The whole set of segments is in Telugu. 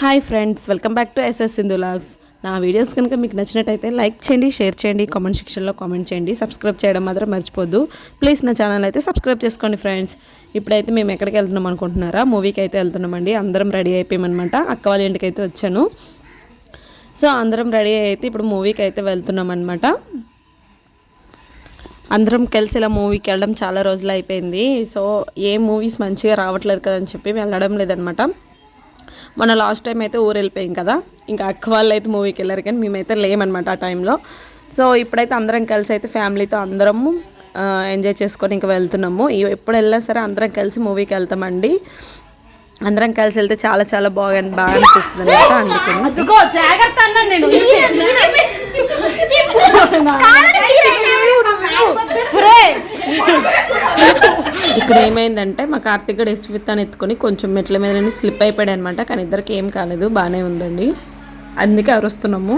Hi friends, welcome back to SS Sindhu vlogs. నా వీడియోస్ కనుక మీకు నచ్చినట్టయితే లైక్ చేయండి, షేర్ చేయండి, కామెంట్ సెక్షన్లో కామెంట్ చేయండి. సబ్స్క్రైబ్ చేయడం మాత్రం మర్చిపోద్దు ప్లీజ్. నా ఛానల్ అయితే సబ్స్క్రైబ్ చేసుకోండి ఫ్రెండ్స్. ఇప్పుడైతే మేము ఎక్కడికి వెళ్తున్నాం అనుకుంటున్నారా? మూవీకి అయితే వెళ్తున్నామండి. అందరం రెడీ అయిపోయామన్నమాట. అక్క వాళ్ళ ఇంటికి అయితే వచ్చాను. సో అందరం రెడీ అయితే ఇప్పుడు మూవీకి అయితే వెళ్తున్నాం అనమాట. అందరం కలిసి ఇలా మూవీకి వెళ్ళడం చాలా రోజులు అయిపోయింది. సో ఏ మూవీస్ మంచిగా రావట్లేదు కదని చెప్పి వెళ్ళడం లేదనమాట. మన లాస్ట్ టైం అయితే ఊరు వెళ్ళిపోయాం కదా, ఇంకా అక్క వాళ్ళు అయితే మూవీకి వెళ్ళారు కానీ మేమైతే లేమన్నమాట ఆ టైంలో. సో ఇప్పుడైతే అందరం కలిసి అయితే ఫ్యామిలీతో అందరము ఎంజాయ్ చేసుకొని ఇంకా వెళ్తున్నాము. ఎప్పుడు వెళ్ళినా సరే అందరం కలిసి మూవీకి వెళ్తామండి. అందరం కలిసి వెళ్తే చాలా చాలా బాగా అనిపిస్తుంది అనమాట. అందుకని ఇక్కడ ఏమైందంటే మా కార్తీక్ గడు యశ్వితాన్ని ఎత్తుకొని కొంచెం మెట్ల మీద నుండి స్లిప్ అయిపోయాడు అనమాట. కానీ ఇద్దరికి ఏం కాలేదు, బాగానే ఉందండి. అందుకే అరుస్తున్నాము.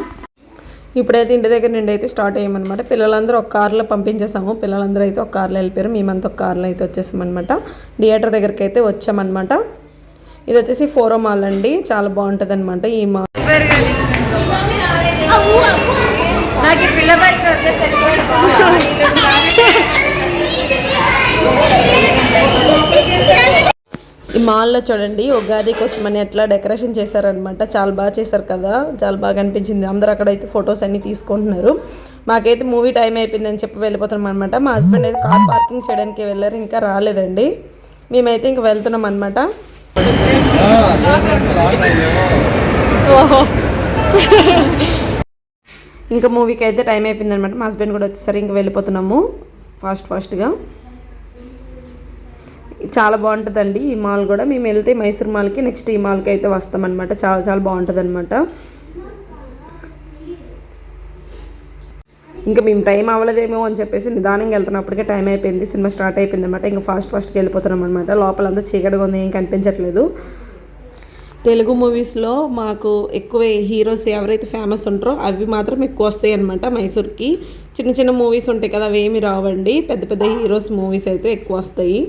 ఇప్పుడైతే ఇంటి దగ్గర నుండి అయితే స్టార్ట్ అయ్యామన్నమాట. పిల్లలందరూ ఒక కార్లో పంపించేసాము. పిల్లలందరూ అయితే ఒక కార్లో వెళ్ళిపోయారు. మేమంతా ఒక కార్లో అయితే వచ్చేసామన్నమాట. థియేటర్ దగ్గరికి అయితే వచ్చామన్నమాట. ఇది వచ్చేసి ఫోరో మాల్ అండి, చాలా బాగుంటుంది అనమాట ఈ మాల్. ఈ మాల్లో చూడండి ఉగాది కోసం అని ఎట్లా డెకరేషన్ చేశారనమాట. చాలా బాగా చేశారు కదా, చాలా బాగా అనిపించింది. అందరూ అక్కడైతే ఫొటోస్ అన్ని తీసుకుంటున్నారు. మాకైతే మూవీ టైం అయిపోయిందని చెప్పి వెళ్ళిపోతున్నాం అనమాట. మా హస్బెండ్ అయితే కార్ పార్కింగ్ చేయడానికి వెళ్ళారు, ఇంకా రాలేదండి. మేమైతే ఇంక వెళ్తున్నాం అనమాట. ఓహో ఇంకా మూవీకి అయితే టైం అయిపోయింది అనమాట. మా హస్బెండ్ కూడా వచ్చేసరి ఇంక వెళ్ళిపోతున్నాము ఫాస్ట్గా. చాలా బాగుంటుందండి ఈ మాల్ కూడా. మేము వెళ్తే మైసూర్ మాల్కి నెక్స్ట్ ఈ మాల్కి అయితే వస్తామన్నమాట. చాలా చాలా బాగుంటుంది అనమాట. ఇంకా మేము టైం అవ్వలేదేమో అని చెప్పేసి నిదానంగా వెళ్తున్నప్పటికే టైం అయిపోయింది. సినిమా స్టార్ట్ అయిపోయింది అనమాట. ఇంకా ఫాస్ట్గా వెళ్ళిపోతున్నాం అనమాట. లోపలంతా చీకటిగా ఉంది, ఏం కనిపించట్లేదు. తెలుగు మూవీస్లో మాకు ఎక్కువ హీరోస్ ఎవరైతే ఫేమస్ ఉంటారో అవి మాత్రం ఎక్కువ వస్తాయి అనమాట మైసూర్కి. చిన్న చిన్న మూవీస్ ఉంటాయి కదా, అవి ఏమి రావండి. పెద్ద పెద్ద హీరోస్ మూవీస్ అయితే ఎక్కువ వస్తాయి.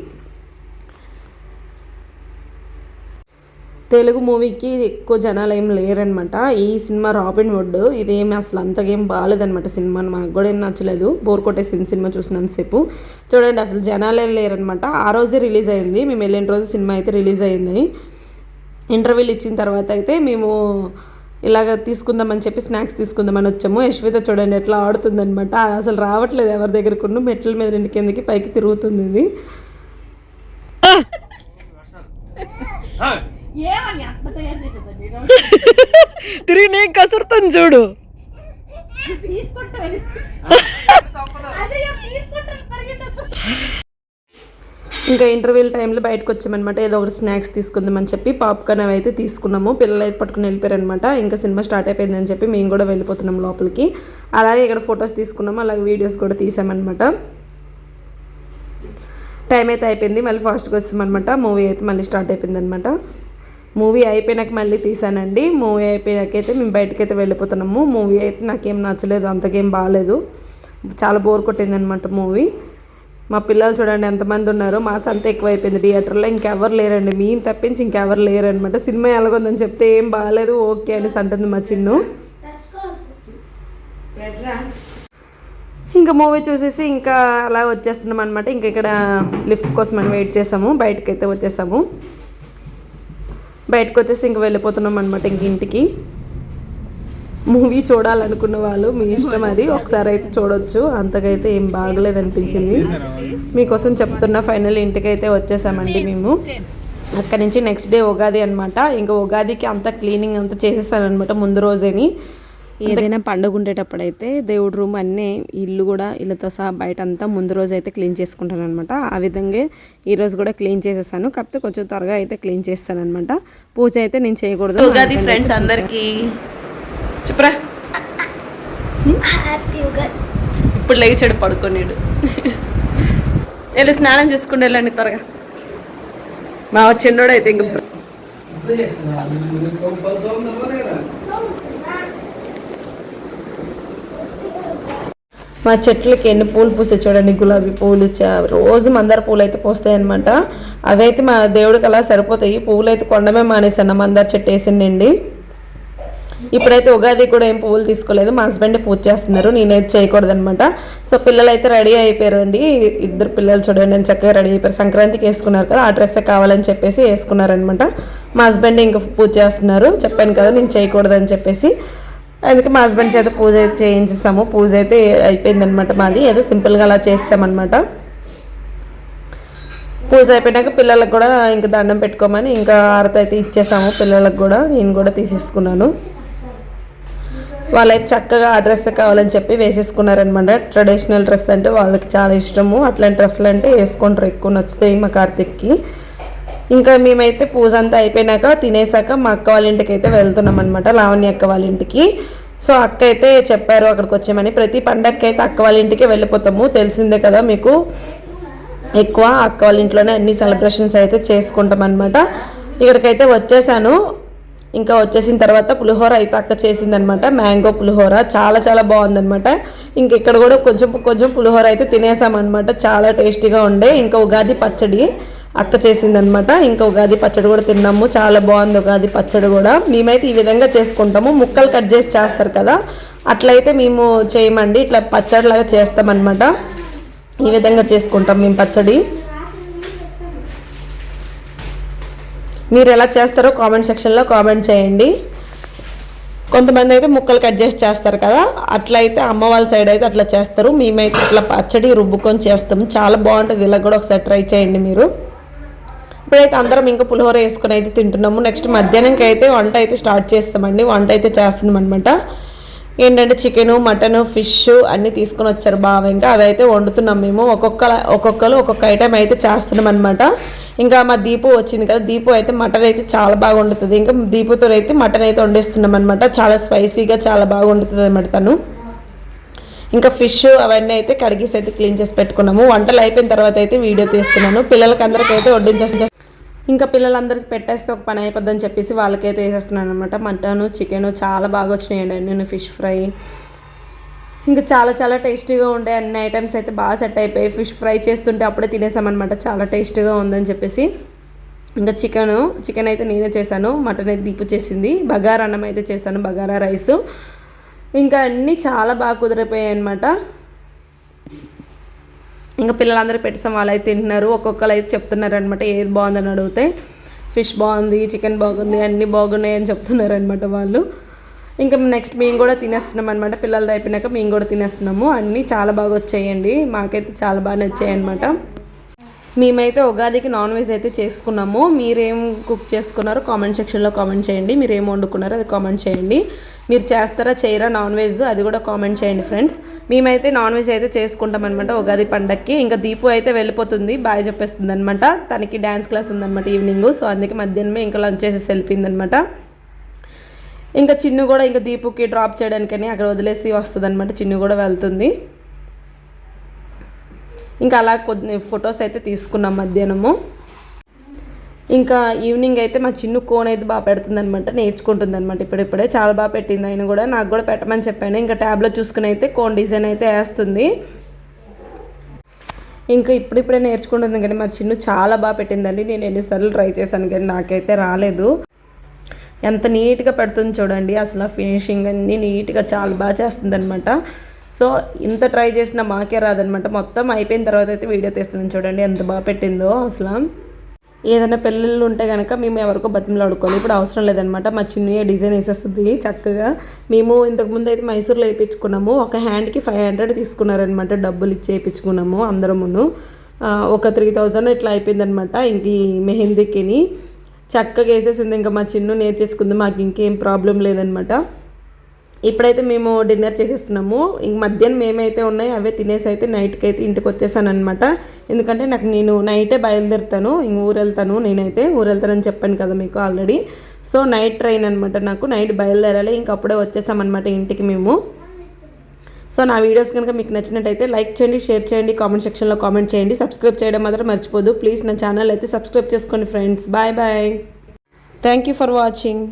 తెలుగు మూవీకి ఎక్కువ జనాలు ఏం లేరనమాట. ఈ సినిమా రాబిన్ హుడ్ ఇదేమి అసలు అంతగేం బాగాలేదనమాట. సినిమా మాకు కూడా ఏం నచ్చలేదు, బోర్ కొట్టేసింది సినిమా చూసినంతసేపు. చూడండి అసలు జనాలే లేరనమాట. ఆ రోజే రిలీజ్ అయింది, మేము వెళ్ళిన రోజు సినిమా అయితే రిలీజ్ అయింది. ఇంటర్వ్యూలు ఇచ్చిన తర్వాత అయితే మేము ఇలాగ తీసుకుందామని చెప్పి స్నాక్స్ తీసుకుందామని వచ్చాము. యశ్విత చూడండి ఎట్లా ఆడుతుందనమాట. అసలు రావట్లేదు ఎవరి దగ్గరకు, మెట్ల మీద రెండు కిందకి పైకి తిరుగుతుంది ఇది. తిరిగి నేను కసురుతాను చూడు. ఇంకా ఇంటర్వ్యూల టైంలో బయటకు వచ్చామన్నమాట. ఏదో ఒకటి స్నాక్స్ తీసుకుందామని చెప్పి పాప్కార్న్ అవి అయితే తీసుకున్నాము. పిల్లలు అయితే పట్టుకుని వెళ్ళిపోయారనమాట. ఇంకా సినిమా స్టార్ట్ అయిపోయిందని చెప్పి మేము కూడా వెళ్ళిపోతున్నాం లోపలికి. అలాగే ఇక్కడ ఫొటోస్ తీసుకున్నాము, అలాగే వీడియోస్ కూడా తీసామన్నమాట. టైం అయితే అయిపోయింది, మళ్ళీ ఫాస్ట్గా వచ్చామన్నమాట. మూవీ అయితే మళ్ళీ స్టార్ట్ అయిపోయింది అనమాట. మూవీ అయిపోయినాక మళ్ళీ తీసానండి. మూవీ అయిపోయాకైతే మేము బయటకైతే వెళ్ళిపోతున్నాము. మూవీ అయితే నాకేం నచ్చలేదు, అంతకేం బాగాలేదు, చాలా బోర్ కొట్టింది అనమాట మూవీ. మా పిల్లలు చూడండి ఎంతమంది ఉన్నారు. మాస్ అంతా ఎక్కువైపోయింది థియేటర్లో, ఇంకెవరు లేరండి. మేము తప్పించి ఇంకెవరు లేరనమాట. సినిమా ఎలాగొందని చెప్తే ఏం బాగాలేదు ఓకే అనేసి అంటుంది మా చిన్ను. ఇంకా మూవీ చూసేసి ఇంకా అలా వచ్చేస్తున్నాం అనమాట. ఇంకా ఇక్కడ లిఫ్ట్ కోసం మనం వెయిట్ చేసాము. బయటకైతే వచ్చేసాము. బయటకు వచ్చేసి ఇంక వెళ్ళిపోతున్నాం అనమాట ఇంక ఇంటికి. మూవీ చూడాలనుకున్న వాళ్ళు మీ ఇష్టం, అది ఒకసారి అయితే చూడొచ్చు. అంతకైతే ఏం బాగలేదు అనిపించింది. మీకోసం చెప్తున్నా. ఫైనల్ ఇంటికైతే వచ్చేసామండి మేము. అక్కడి నుంచి నెక్స్ట్ డే ఉగాది అనమాట. ఇంకా ఉగాదికి అంతా క్లీనింగ్ అంతా చేసేసాను అనమాట ముందు రోజేని. ఏదైనా పండుగ ఉండేటప్పుడు అయితే దేవుడి రూమ్ అన్నీ ఇల్లు కూడా ఇళ్ళతో సహా బయట అంతా ముందు రోజు అయితే క్లీన్ చేసుకుంటాను అనమాట. ఆ విధంగా ఈరోజు కూడా క్లీన్ చేసేసాను, కాకపోతే కొంచెం త్వరగా అయితే క్లీన్ చేస్తాను అనమాట. పూజ అయితే నేను చేయకూడదు. ఉగాది ఫ్రెండ్స్ అందరికీ చెప్పరా. ఇప్పుడు లేచాడు పడుకోనేడు. వెళ్ళి స్నానం చేసుకుని వెళ్ళండి త్వరగా. మా చిన్నోడు అయితే ఇంక మా చెట్లకి ఎన్ని పూలు పూసే చూడండి, గులాబీ పూలు, రోజు మందార పూలు అయితే పూస్తాయి అనమాట. అవి అయితే మా దేవుడికి అలా సరిపోతాయి. పూలు అయితే కొండమే మానేసాను, మందార చెట్టు వేసిండండి. ఇప్పుడైతే ఉగాది కూడా ఏం పువ్వులు తీసుకోలేదు, మా హస్బెండ్ పూజ చేస్తున్నారు, నేనైతే చేయకూడదనమాట. సో పిల్లలు అయితే రెడీ అయిపోయారు అండి, ఇద్దరు పిల్లలు చూడండి నేను చక్కగా రెడీ అయిపోయారు. సంక్రాంతికి వేసుకున్నారు కదా, ఆ డ్రెస్ కావాలని చెప్పేసి వేసుకున్నారనమాట. మా హస్బెండ్ ఇంకా పూజ చేస్తున్నారు, చెప్పాను కదా నేను చేయకూడదని చెప్పేసి. అందుకే మా హస్బెండ్ చేత పూజ చేయించేసాము. పూజ అయితే అయిపోయిందనమాట మాది, ఏదో సింపుల్గా అలా చేసామన్నమాట. పూజ అయిపోయినాక పిల్లలకు కూడా ఇంకా దండం పెట్టుకోమని ఇంకా హారతి అయితే ఇచ్చేసాము పిల్లలకు కూడా. నేను కూడా తీసేసుకున్నాను. వాళ్ళైతే చక్కగా ఆ డ్రెస్ కావాలని చెప్పి వేసేసుకున్నారనమాట. ట్రెడిషనల్ డ్రెస్ అంటే వాళ్ళకి చాలా ఇష్టము, అట్లాంటి డ్రెస్సులు అంటే వేసుకుంటారు, ఎక్కువ నచ్చుతాయి మా కార్తిక్కి. ఇంకా మేమైతే పూజ అంతా అయిపోయినాక తినేసాక మా అక్క వాళ్ళ ఇంటికి అయితే వెళ్తున్నాం అనమాట, లావణ్య అక్క వాళ్ళ ఇంటికి. సో అక్క అయితే చెప్పారు అక్కడికి వచ్చామని. ప్రతి పండగకి అయితే అక్క వాళ్ళ ఇంటికే వెళ్ళిపోతాము, తెలిసిందే కదా మీకు. ఎక్కువ అక్క వాళ్ళ ఇంట్లోనే అన్ని సెలబ్రేషన్స్ అయితే చేసుకుంటాం అనమాట. ఇక్కడికైతే వచ్చేసాను. ఇంకా వచ్చేసిన తర్వాత పులిహోర అయితే అక్క చేసిందనమాట, మ్యాంగో పులిహోర చాలా చాలా బాగుందనమాట. ఇంక ఇక్కడ కూడా కొంచెం పులిహోర అయితే తినేసామన్నమాట, చాలా టేస్టీగా ఉండే. ఇంకా ఉగాది పచ్చడి అక్క చేసిందనమాట, ఇంకా ఉగాది పచ్చడి కూడా తిన్నాము, చాలా బాగుంది ఉగాది పచ్చడి కూడా. మేమైతే ఈ విధంగా చేసుకుంటాము, ముక్కలు కట్ చేసి చేస్తారు కదా, అట్లయితే మేము చేయమండి, ఇట్లా పచ్చడిలాగా చేస్తామన్నమాట. ఈ విధంగా చేసుకుంటాం మేము పచ్చడి. మీరు ఎలా చేస్తారో కామెంట్ సెక్షన్లో కామెంట్ చేయండి. కొంతమంది అయితే ముక్కలు కట్ చేసి చేస్తారు కదా, అట్లయితే అమ్మ వాళ్ళ సైడ్ అయితే అట్లా చేస్తారు. మేమైతే ఇట్లా పచ్చడి రుబ్బుకొని చేస్తాము, చాలా బాగుంటుంది. ఇలా కూడా ఒకసారి ట్రై చేయండి మీరు. ఇప్పుడైతే అందరం ఇంకా పులిహోర వేసుకొని అయితే తింటున్నాము. నెక్స్ట్ మధ్యాహ్నంకి అయితే వంట అయితే స్టార్ట్ చేస్తామండి, వంట అయితే చేస్తున్నాం అనమాట. ఏంటంటే చికెను, మటను, ఫిష్ అన్నీ తీసుకొని వచ్చారు బాగా, ఇంకా అవి అయితే వండుతున్నాం మేము. ఒక్కొక్కరు ఒక్కొక్క ఐటెం అయితే చేస్తున్నాం అనమాట. ఇంకా మా దీపు వచ్చింది కదా, దీపు అయితే మటన్ అయితే చాలా బాగా వండుతుంది. ఇంకా దీపుతో అయితే మటన్ అయితే వండేస్తున్నాం అనమాట, చాలా స్పైసీగా చాలా బాగా వండుతుంది అనమాట తను. ఇంకా ఫిష్ అవన్నీ అయితే కడిగేసి అయితే క్లీన్ చేసి పెట్టుకున్నాము. వంటలు అయిపోయిన తర్వాత అయితే వీడియో తీస్తున్నాను. పిల్లలకి అందరికీ అయితే వడ్డించేసి ఇంకా పిల్లలందరికీ పెట్టేస్తే ఒక పని అయిపోద్దని చెప్పేసి వాళ్ళకైతే వేసేస్తున్నాను అనమాట. మటను, చికెను చాలా బాగా వచ్చినాయండి, నేను ఫిష్ ఫ్రై ఇంకా చాలా చాలా టేస్టీగా ఉండే అన్ని ఐటమ్స్ అయితే బాగా సెట్ అయిపోయి. ఫిష్ ఫ్రై చేస్తుంటే అప్పుడే తినేసామన్నమాట, చాలా టేస్టీగా ఉందని చెప్పేసి. ఇంకా చికెన్ అయితే నేనే చేశాను, మటన్ అయితే దీపు చేసింది, బగారా అన్నం అయితే చేశాను, బగారా రైసు. ఇంకా అన్నీ చాలా బాగా కుదిరిపోయాయి అనమాట. ఇంకా పిల్లలందరూ పెట్టేసాం, వాళ్ళు అయితే తింటున్నారు. ఒక్కొక్కరు అయితే చెప్తున్నారు అనమాట ఏది బాగుందని అడిగితే ఫిష్ బాగుంది, చికెన్ బాగుంది, అన్నీ బాగున్నాయి అని చెప్తున్నారు అనమాట వాళ్ళు. ఇంకా నెక్స్ట్ మేము కూడా తినేస్తున్నాం అనమాట, పిల్లలది అయిపోయినాక మేము కూడా తినేస్తున్నాము. అన్నీ చాలా బాగా వచ్చాయండి, మాకైతే చాలా బాగా నచ్చాయి అనమాట. మేమైతే ఉగాదికి నాన్ వెజ్ అయితే చేసుకున్నాము. మీరేం కుక్ చేసుకున్నారో కామెంట్ సెక్షన్లో కామెంట్ చేయండి. మీరు ఏం వండుకున్నారో అది కామెంట్ చేయండి. మీరు చేస్తారా చేయరా నాన్ వెజ్, అది కూడా కామెంట్ చేయండి ఫ్రెండ్స్. మేమైతే నాన్ వెజ్ అయితే చేసుకుంటాం అనమాట ఉగాది పండగకి. ఇంకా దీపు అయితే వెళ్ళిపోతుంది, బాయ్ చెప్పేస్తుంది అనమాట. తనకి డ్యాన్స్ క్లాస్ ఉందన్నమాట ఈవినింగ్, సో అందుకే మధ్యాహ్నమే ఇంకా లంచ్ చేసేసి వెళ్ళిపోయింది అనమాట. ఇంకా చిన్ను కూడా ఇంకా దీపుకి డ్రాప్ చేయడానికని అక్కడ వదిలేసి వస్తుంది అనమాట, చిన్ను కూడా వెళ్తుంది. ఇంకా అలా కొన్ని ఫొటోస్ అయితే తీసుకున్నాం మధ్యాహ్నము. ఇంకా ఈవినింగ్ అయితే మా చిన్ను కోన్ అయితే బాగా పెడుతుంది అనమాట, నేర్చుకుంటుంది అనమాట. ఇప్పుడే చాలా బాగా పెట్టింది, ఆయన కూడా నాకు కూడా పెట్టమని చెప్పాను. ఇంకా ట్యాబ్లో చూసుకుని అయితే కోన్ డిజైన్ అయితే వేస్తుంది. ఇంకా ఇప్పుడిప్పుడే నేర్చుకుంటుంది, కానీ మా చిన్ను చాలా బాగా పెట్టిందండి. నేను ఎన్నిసార్లు ట్రై చేశాను కానీ నాకైతే రాలేదు. ఎంత నీట్గా పెడుతుంది చూడండి, అసలు ఫినిషింగ్ అన్నీ నీట్గా చాలా బాగా చేస్తుంది అనమాట. సో ఇంత ట్రై చేసినా మాకే రాదనమాట. మొత్తం అయిపోయిన తర్వాత అయితే వీడియో తీస్తున్నాను చూడండి ఎంత బాగా పెట్టిందో. అసలు ఏదైనా పెళ్ళిళ్ళు ఉంటే కనుక మేము ఎవరికో బతిమలాడుకోవాలి, ఇప్పుడు అవసరం లేదనమాట. మా చిన్న డిజైన్ వేసేస్తుంది చక్కగా. మేము ఇంతకుముందు అయితే మైసూర్లో వేయించుకున్నాము, ఒక హ్యాండ్కి 500 తీసుకున్నారనమాట, డబ్బులు ఇచ్చి వేయించుకున్నాము అందరమును. ఒక 3000 ఇట్లా అయిపోయిందనమాట. ఇంక ఈ మెహందీకిని చక్కగా వేసేసింది. ఇంకా మా చిన్ను నేర్చేసుకుంది, మాకు ఇంకేం ప్రాబ్లం లేదనమాట. ఇప్పుడైతే మేము డిన్నర్ చేసేస్తున్నాము. ఇంక మధ్యాహ్నం మేమైతే ఉన్నాయి అవే తినేసి అయితే నైట్కి అయితే ఇంటికి వచ్చేసాను అనమాట. ఎందుకంటే నేను నైటే బయలుదేరుతాను, ఇంక నేనైతే ఊరు వెళ్తానని చెప్పాను కదా మీకు ఆల్రెడీ. సో నైట్ ట్రైన్ అనమాట, నాకు నైట్ బయలుదేరాలి. ఇంక అప్పుడే వచ్చేసామన్నమాట ఇంటికి మేము. సో నా వీడియోస్ కనుక మీకు నచ్చినట్టయితే లైక్ చేయండి, షేర్ చేయండి, కామెంట్ సెక్షన్లో కామెంట్ చేయండి, సబ్స్క్రైబ్ చేయడం మాత్రం మర్చిపోదు ప్లీజ్. నా ఛానల్ అయితే సబ్స్క్రైబ్ చేసుకోండి friends. Bye bye, thank you for watching.